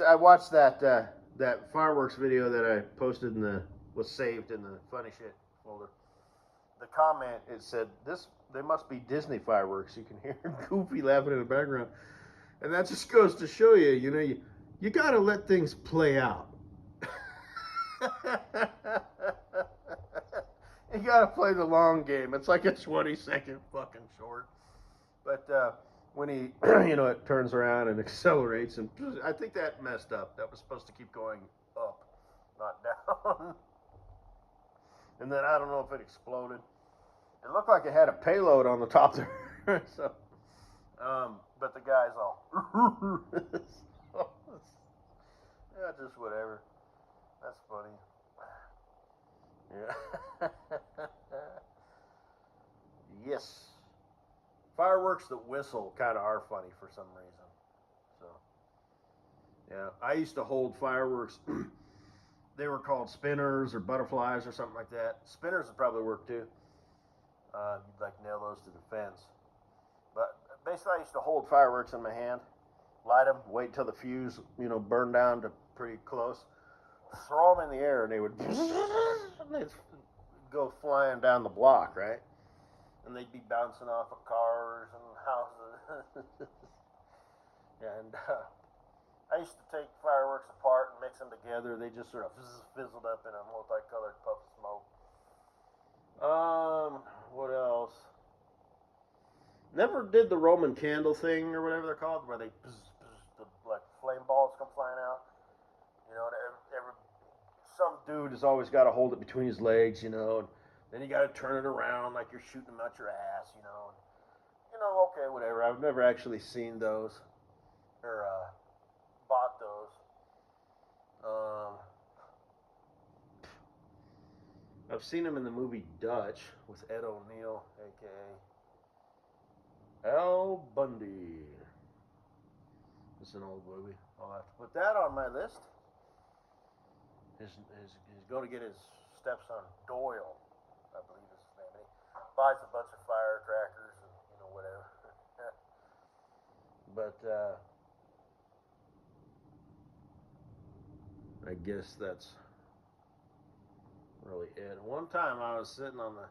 I watched that fireworks video that I posted was saved in the funny shit folder. The comment, it said this, they must be Disney fireworks. You can hear Goofy laughing in the background, and that just goes to show you, you gotta let things play out. You gotta play the long game. It's like a 20-second fucking short. But when he, it turns around and accelerates, and I think that messed up. That was supposed to keep going up, not down. And then I don't know if it exploded. It looked like it had a payload on the top there. So, but the guy's all, yeah, just whatever. That's funny. Yeah. Yes. Fireworks that whistle kind of are funny for some reason. So, yeah, I used to hold fireworks. They were called spinners or butterflies or something like that. Spinners would probably work too. You'd like nail those to the fence. But basically, I used to hold fireworks in my hand, light them, wait till the fuse, burn down to pretty close, throw them in the air, and they would they'd go flying down the block, right? And they'd be bouncing off of cars and houses. And I used to take fireworks apart and mix them together. They just sort of fizzled up in a multicolored puff of smoke. What else? Never did the Roman candle thing or whatever they're called, where they like flame balls come flying out. Some dude has always got to hold it between his legs, and then you got to turn it around like you're shooting them out your ass, okay, whatever. I've never actually seen those or bought those. I've seen them in the movie Dutch with Ed O'Neill, aka Al Bundy. It's an old movie. I'll have to put that on my list. He's going to get his stepson Doyle, I believe is his name. And he buys a bunch of firecrackers and whatever. But I guess that's really it. One time I was sitting on the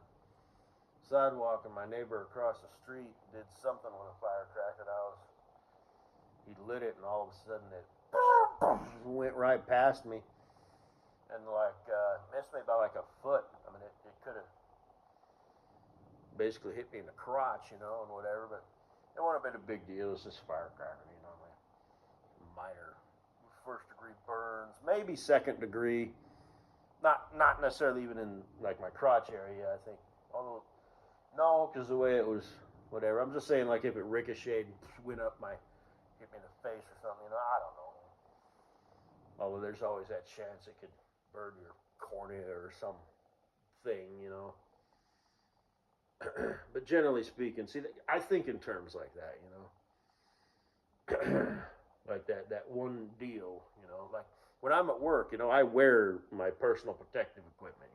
sidewalk and my neighbor across the street did something with a firecracker. He lit it, and all of a sudden it went right past me and missed me by like a foot. I mean, it could have basically hit me in the crotch, and whatever, but it wouldn't have been a big deal. It's just firecracker, minor first degree burns, maybe second degree. Not necessarily even in like my crotch area, I think. Although, no, because the way it was, whatever. I'm just saying, like if it ricocheted and went up hit me in the face or something, I don't know. Although there's always that chance it could burn your cornea or something, But generally speaking, see, I think in terms like that, like that one deal, like when I'm at work, I wear my personal protective equipment,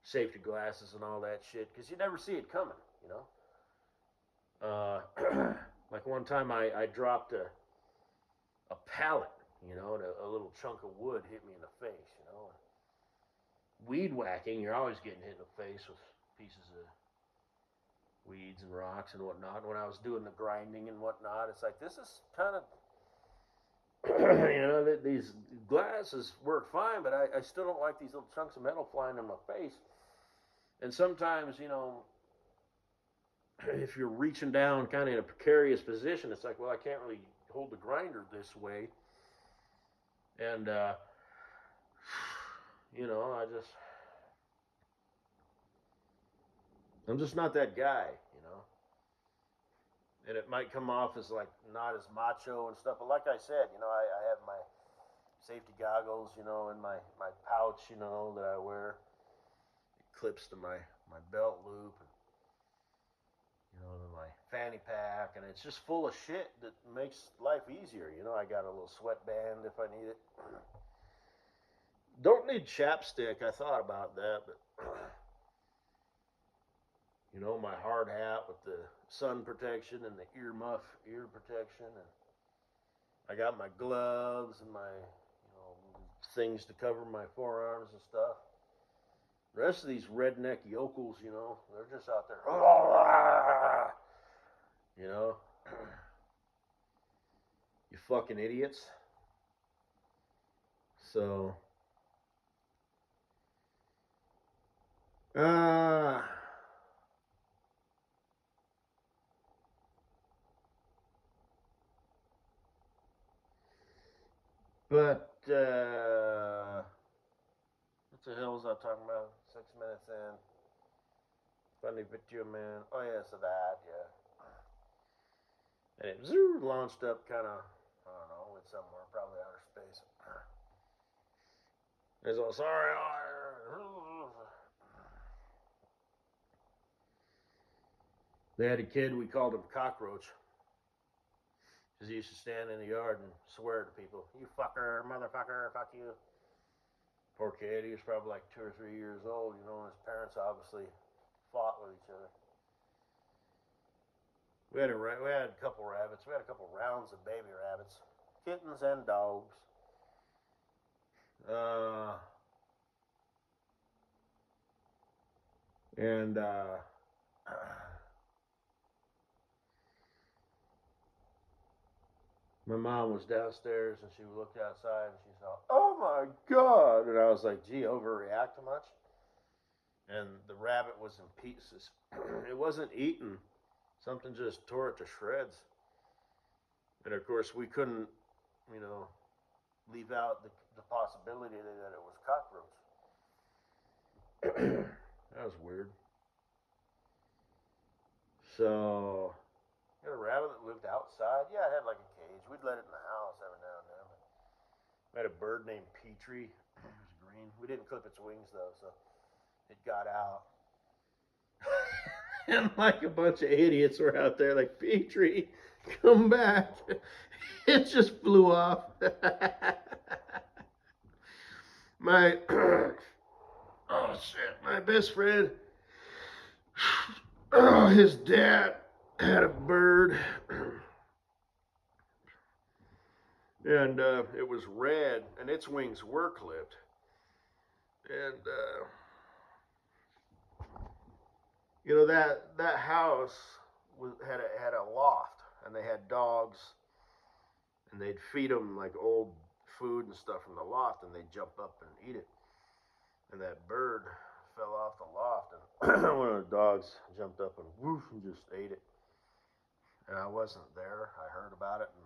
safety glasses and all that shit, because you never see it coming, Like one time I dropped a pallet, and a little chunk of wood hit me in the face, Weed whacking, you're always getting hit in the face with pieces of weeds and rocks and whatnot. And when I was doing the grinding and whatnot, it's like, this is kind of, these glasses work fine, but I still don't like these little chunks of metal flying in my face. And sometimes, if you're reaching down kind of in a precarious position, it's like, well, I can't really hold the grinder this way. And, I'm just not that guy, And it might come off as like not as macho and stuff, but like I said, I have my safety goggles, in my pouch, that I wear. It clips to my belt loop, and, my fanny pack, and it's just full of shit that makes life easier. I got a little sweatband if I need it. Don't need chapstick. I thought about that, but you know, my hard hat with the sun protection and the ear protection, and I got my gloves and my, things to cover my forearms and stuff. The rest of these redneck yokels, they're just out there, you know, you fucking idiots. So, but, what the hell was I talking about? 6 minutes in. Funny video, man. Oh, yeah, so that, yeah. And it launched up kind of, I don't know, went somewhere, probably outer space. It's all, sorry. They had a kid, we called him Cockroach. Because he used to stand in the yard and swear to people, you fucker, motherfucker, fuck you. Poor kid, he was probably like 2 or 3 years old, and his parents obviously fought with each other. We had a couple rabbits. We had a couple rounds of baby rabbits, kittens and dogs. And my mom was downstairs and she looked outside and she saw, oh my God. And I was like, gee, overreact too much? And the rabbit was in pieces. It wasn't eaten. Something just tore it to shreds. And of course, we couldn't, leave out the possibility that it was cockroach. That was weird. So, you had a rabbit that lived outside. Yeah, it had like a cage. We'd let it in the house every now and then. We had a bird named Petrie. It was green. We didn't clip its wings though, so it got out. And like a bunch of idiots were out there like, Petrie, come back. It just flew off. My oh shit, my best friend, his dad had a bird, and it was red, and its wings were clipped, and that house had a loft, and they had dogs, and they'd feed them like old food and stuff from the loft, and they'd jump up and eat it. And that bird fell off the loft, and one of the dogs jumped up and woof and just ate it. And I wasn't there. I heard about it, and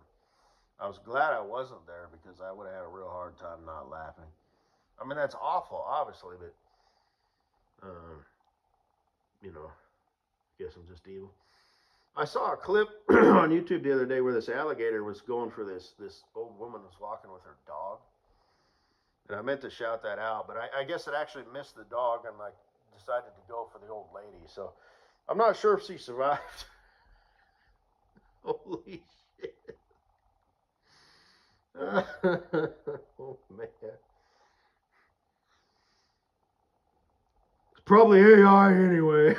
I was glad I wasn't there because I would have had a real hard time not laughing. I mean, that's awful, obviously, but I guess I'm just evil. I saw a clip on YouTube the other day where this alligator was going for this old woman was walking with her dog. And I meant to shout that out, but I guess it actually missed the dog and like decided to go for the old lady. So I'm not sure if she survived. Holy shit. Oh man. It's probably AI anyway.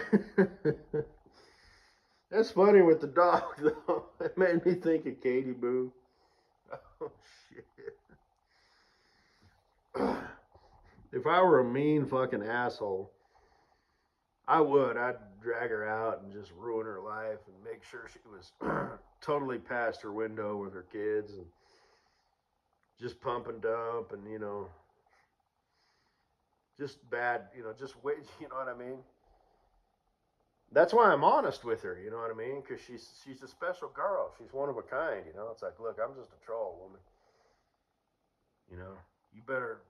That's funny with the dog though. It made me think of Katie Boo. Oh shit. If I were a mean fucking asshole, I'd drag her out and just ruin her life and make sure she was totally past her window with her kids and just pump and dump and, just bad, just wait, you know what I mean? That's why I'm honest with her, you know what I mean? Because she's a special girl. She's one of a kind, It's like, look, I'm just a troll woman. You better,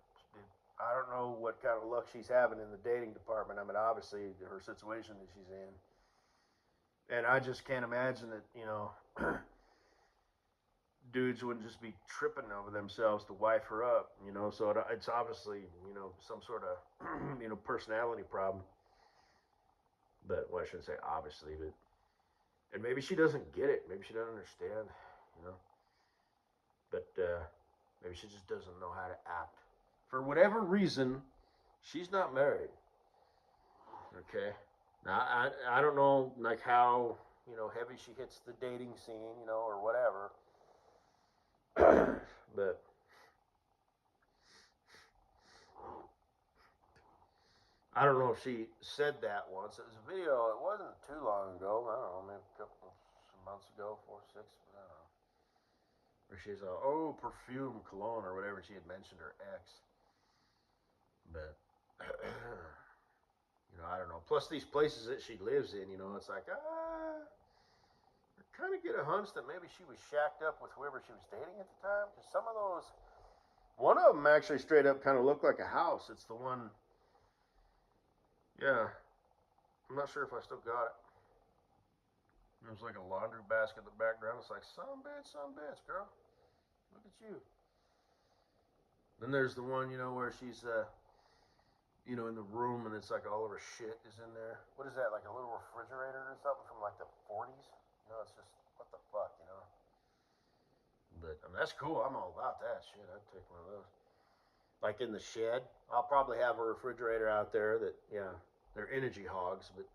I don't know what kind of luck she's having in the dating department. I mean, obviously, her situation that she's in. And I just can't imagine that, dudes wouldn't just be tripping over themselves to wife her up, So it's obviously, some sort of, personality problem. But, well, I shouldn't say obviously, but. And maybe she doesn't get it. Maybe she doesn't understand, But maybe she just doesn't know how to act for whatever reason, she's not married. Okay. Now I don't know like how heavy she hits the dating scene, or whatever. But I don't know if she said that once. It was a video. It wasn't too long ago. I don't know, maybe a couple some months ago, 4, 6. I don't know. Where she's perfume cologne or whatever. She had mentioned her ex, but I don't know. Plus these places that she lives in, it's like I kind of get a hunch that maybe she was shacked up with whoever she was dating at the time. Because some of those, one of them actually straight up kind of looked like a house. It's the one. Yeah, I'm not sure if I still got it. There's like a laundry basket in the background. It's like, some bitch, girl. Look at you. Then there's the one, where she's, in the room and it's like all of her shit is in there. What is that, like a little refrigerator or something from like the 40s? It's just, what the fuck, But, that's cool. I'm all about that shit. I'd take one of those. Like in the shed. I'll probably have a refrigerator out there that, they're energy hogs, but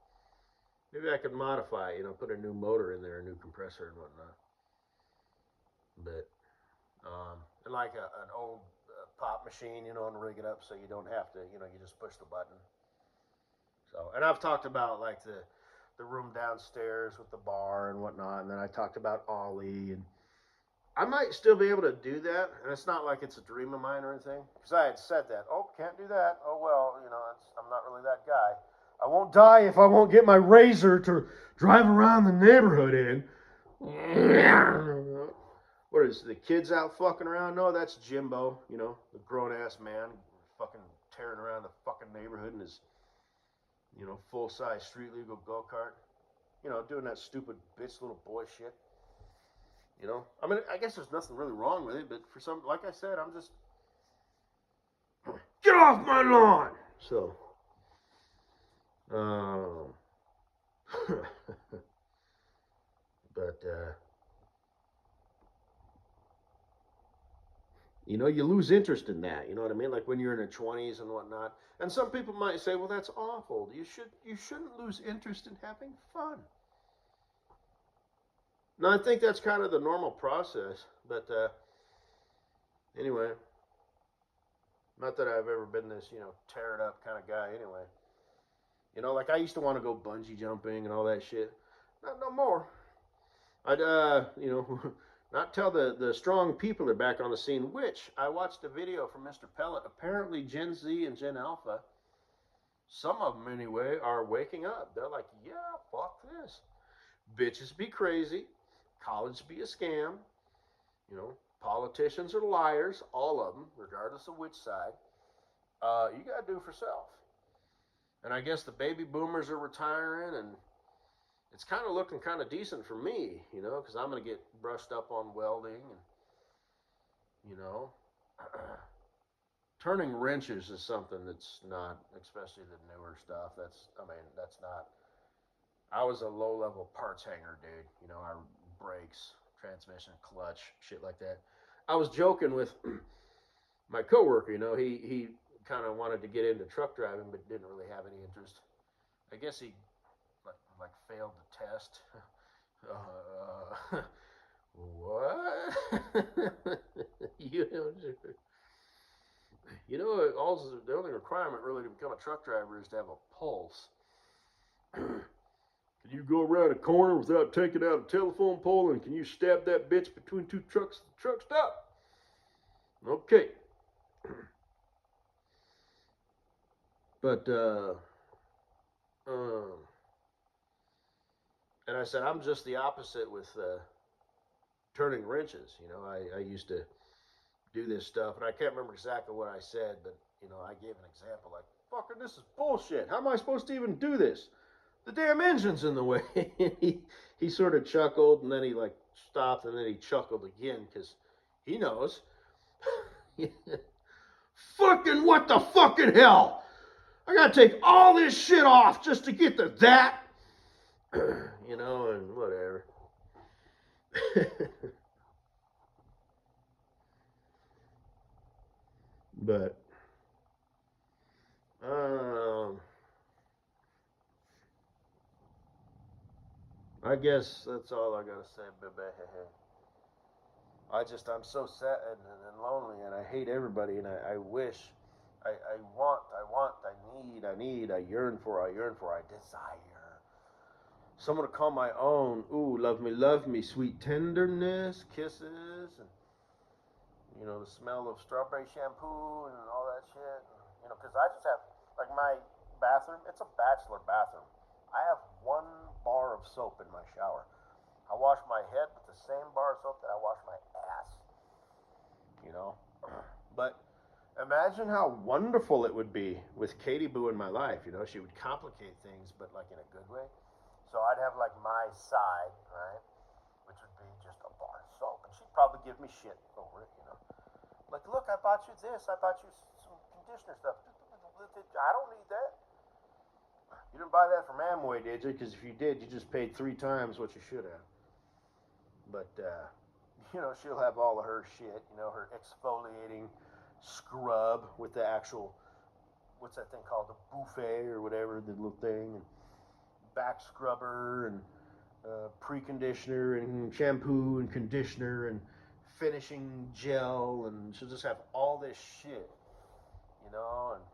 maybe I could modify it, put a new motor in there, a new compressor and whatnot. But, and like an old pop machine, and rig it up so you don't have to, you just push the button. So, and I've talked about like the room downstairs with the bar and whatnot, and then I talked about Ollie, and I might still be able to do that, and it's not like it's a dream of mine or anything, because I had said that. Oh, can't do that. Oh, well, I'm not really that guy. I won't die if I won't get my razor to drive around the neighborhood in. What is the kids out fucking around? No, that's Jimbo, the grown-ass man fucking tearing around the fucking neighborhood in his, full-size street-legal go-kart. Doing that stupid bitch little boy shit. I mean, I guess there's nothing really wrong with it, but for some, like I said, I'm just, get off my lawn! So, but, you lose interest in that. You know what I mean? Like when you're in your 20s and whatnot. And some people might say, well, that's awful. You shouldn't lose interest in having fun. No, I think that's kind of the normal process. But anyway, not that I've ever been this, tear it up kind of guy anyway. Like I used to want to go bungee jumping and all that shit. Not no more. I'd, not till the strong people are back on the scene, which I watched a video from Mr. Pellet. Apparently Gen Z and Gen Alpha, some of them anyway, are waking up. They're like, yeah, fuck this. Bitches be crazy. College be a scam. Politicians are liars, all of them, regardless of which side. You got to do for self. And I guess the baby boomers are retiring, and it's kind of looking kind of decent for me, because I'm going to get brushed up on welding and, turning wrenches is something that's not, especially the newer stuff. That's not. I was a low-level parts hanger, dude. Our brakes, transmission, clutch, shit like that. I was joking with my coworker. He kind of wanted to get into truck driving, but didn't really have any interest. I guess he like failed the test. What? Also the only requirement really to become a truck driver is to have a pulse. Can you go around a corner without taking out a telephone pole, and can you stab that bitch between two trucks? The truck stop. Okay. But and I said I'm just the opposite with turning wrenches. I used to do this stuff, and I can't remember exactly what I said, but I gave an example like, "Fucker, this is bullshit. How am I supposed to even do this? The damn engine's in the way." he sort of chuckled, and then he like stopped, and then he chuckled again because he knows. Fucking what the fucking hell? I gotta take all this shit off just to get to that. And whatever. But I guess that's all I gotta say, baby. I'm so sad and lonely, and I hate everybody, and I wish, I need, I yearn for, I desire someone to call my own. Ooh, love me, sweet tenderness, kisses, and the smell of strawberry shampoo and all that shit. Because I just have like my bathroom. It's a bachelor bathroom. I have one bar of soap in my shower. I wash my head with the same bar of soap that I wash my ass. You know, but imagine how wonderful it would be with Katie Boo in my life. She would complicate things, but like in a good way. So I'd have like my side, right, which would be just a bar of soap, and she'd probably give me shit over it. Like, look, I bought you this. I bought you some conditioner stuff. I don't need that. You didn't buy that from Amway, did you? Because if you did, you just paid 3 times what you should have. But, she'll have all of her shit, her exfoliating scrub with the actual, what's that thing called? The buffet or whatever, the little thing. And back scrubber and preconditioner and shampoo and conditioner and finishing gel, and she'll just have all this shit, and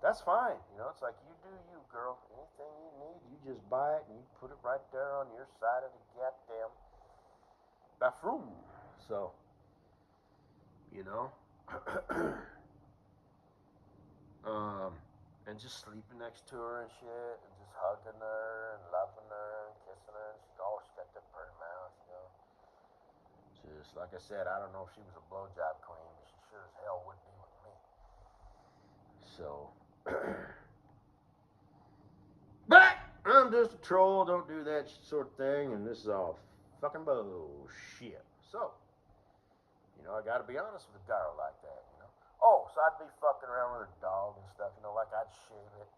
that's fine. It's like, you do you, girl. Anything you need, you just buy it and you put it right there on your side of the goddamn bathroom. So, and just sleeping next to her and shit, and just hugging her and loving her and kissing her. And she got that pretty mouth, Just like I said, I don't know if she was a blowjob queen, but she sure as hell would be with me. So, but I'm just a troll. Don't do that sort of thing, and this is all fucking bullshit. So, I gotta be honest with a girl like that. Oh, so I'd be fucking around with her dog and stuff. Like I'd shave it.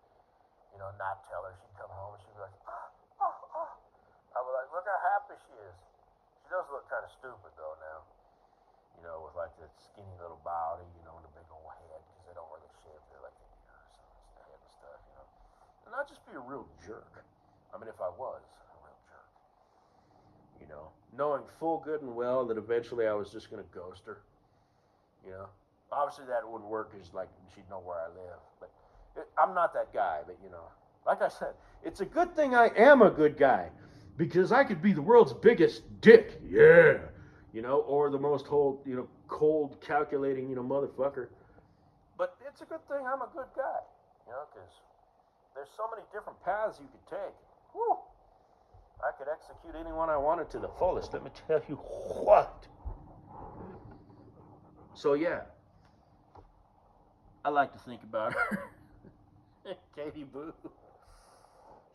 Not tell her. She'd come home and she'd be like, I was like, look how happy she is. She does look kind of stupid though now. With like the skinny little body, and the big old head, because they don't really shave their like the ears and the head and stuff, And I'd just be a real jerk. I mean, if I was a real jerk, knowing full good and well that eventually I was just gonna ghost her. Obviously that wouldn't work because like she'd know where I live, but I'm not that guy. But like I said, it's a good thing I am a good guy, because I could be the world's biggest dick. Yeah. Or the most cold, calculating, motherfucker. But it's a good thing I'm a good guy, because there's so many different paths you could take. Whew. I could execute anyone I wanted to the fullest. Let me tell you what. So yeah, I like to think about her. Katie Boo.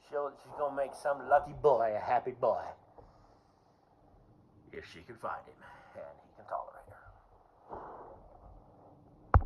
She's gonna make some lucky boy a happy boy, if she can find him. And